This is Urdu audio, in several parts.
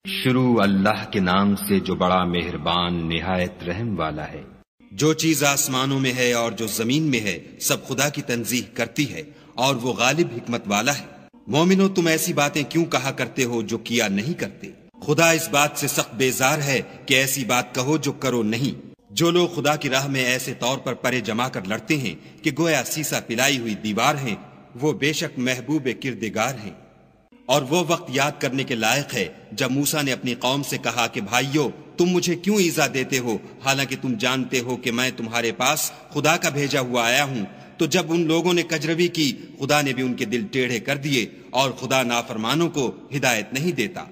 شروع اللہ کے نام سے جو بڑا مہربان نہایت رحم والا ہے۔ جو چیز آسمانوں میں ہے اور جو زمین میں ہے سب خدا کی تنزیح کرتی ہے اور وہ غالب حکمت والا ہے۔ مومنو تم ایسی باتیں کیوں کہا کرتے ہو جو کیا نہیں کرتے؟ خدا اس بات سے سخت بیزار ہے کہ ایسی بات کہو جو کرو نہیں۔ جو لوگ خدا کی راہ میں ایسے طور پر پرے جما کر لڑتے ہیں کہ گویا سیسا پلائی ہوئی دیوار ہیں، وہ بے شک محبوب کردگار ہیں۔ اور وہ وقت یاد کرنے کے لائق ہے جب موسیٰ نے اپنی قوم سے کہا کہ بھائیو تم مجھے کیوں ایذا دیتے ہو حالانکہ تم جانتے ہو کہ میں تمہارے پاس خدا کا بھیجا ہوا آیا ہوں۔ تو جب ان لوگوں نے کجروی کی خدا نے بھی ان کے دل ٹیڑھے کر دیے، اور خدا نافرمانوں کو ہدایت نہیں دیتا۔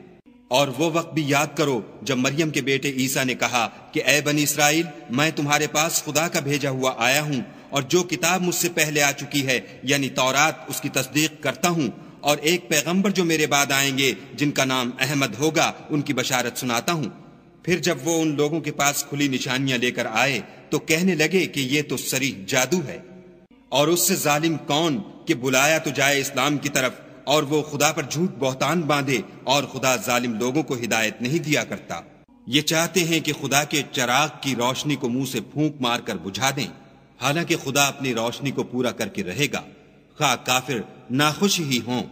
اور وہ وقت بھی یاد کرو جب مریم کے بیٹے عیسیٰ نے کہا کہ اے بنی اسرائیل میں تمہارے پاس خدا کا بھیجا ہوا آیا ہوں، اور جو کتاب مجھ سے پہلے آ چکی ہے یعنی تورات اس کی تصدیق کرتا ہوں، اور ایک پیغمبر جو میرے بعد آئیں گے جن کا نام احمد ہوگا ان کی بشارت سناتا ہوں۔ پھر جب وہ ان لوگوں کے پاس کھلی نشانیاں لے کر آئے تو کہنے لگے کہ یہ تو صریح جادو ہے، اور اس سے ظالم کون کہ بلایا تو جائے اسلام کی طرف، اور وہ خدا پر جھوٹ بہتان باندھے، اور خدا ظالم لوگوں کو ہدایت نہیں دیا کرتا۔ یہ چاہتے ہیں کہ خدا کے چراغ کی روشنی کو منہ سے پھونک مار کر بجھا دیں، حالانکہ خدا اپنی روشنی کو پورا کر کے رہے گا، خواہ کافر ناخوش ہی ہوں۔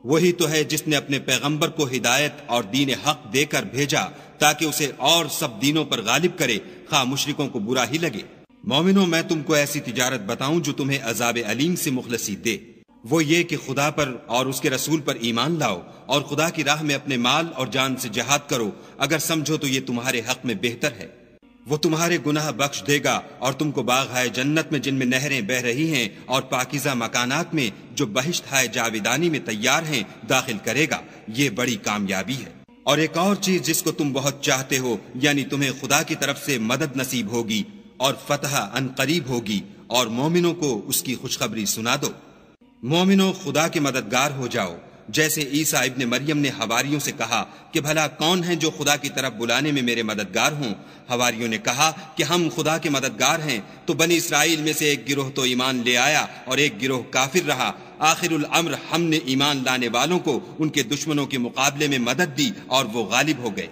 وہی تو ہے جس نے اپنے پیغمبر کو ہدایت اور دین حق دے کر بھیجا تاکہ اسے اور سب دینوں پر غالب کرے، خواہ مشرکوں کو برا ہی لگے۔ مومنوں میں تم کو ایسی تجارت بتاؤں جو تمہیں عذاب علیم سے مخلصی دے، وہ یہ کہ خدا پر اور اس کے رسول پر ایمان لاؤ، اور خدا کی راہ میں اپنے مال اور جان سے جہاد کرو، اگر سمجھو تو یہ تمہارے حق میں بہتر ہے۔ وہ تمہارے گناہ بخش دے گا اور تم کو باغ ہائے جنت میں جن میں نہریں بہ رہی ہیں اور پاکیزہ مکانات میں جو بہشت ہائے جاویدانی میں تیار ہیں داخل کرے گا۔ یہ بڑی کامیابی ہے۔ اور ایک اور چیز جس کو تم بہت چاہتے ہو، یعنی تمہیں خدا کی طرف سے مدد نصیب ہوگی اور فتح ان قریب ہوگی، اور مومنوں کو اس کی خوشخبری سنا دو۔ مومنوں خدا کے مددگار ہو جاؤ، جیسے عیسیٰ ابن مریم نے حواریوں سے کہا کہ بھلا کون ہیں جو خدا کی طرف بلانے میں میرے مددگار ہوں؟ حواریوں نے کہا کہ ہم خدا کے مددگار ہیں۔ تو بنی اسرائیل میں سے ایک گروہ تو ایمان لے آیا اور ایک گروہ کافر رہا۔ آخر الامر ہم نے ایمان لانے والوں کو ان کے دشمنوں کے مقابلے میں مدد دی اور وہ غالب ہو گئے۔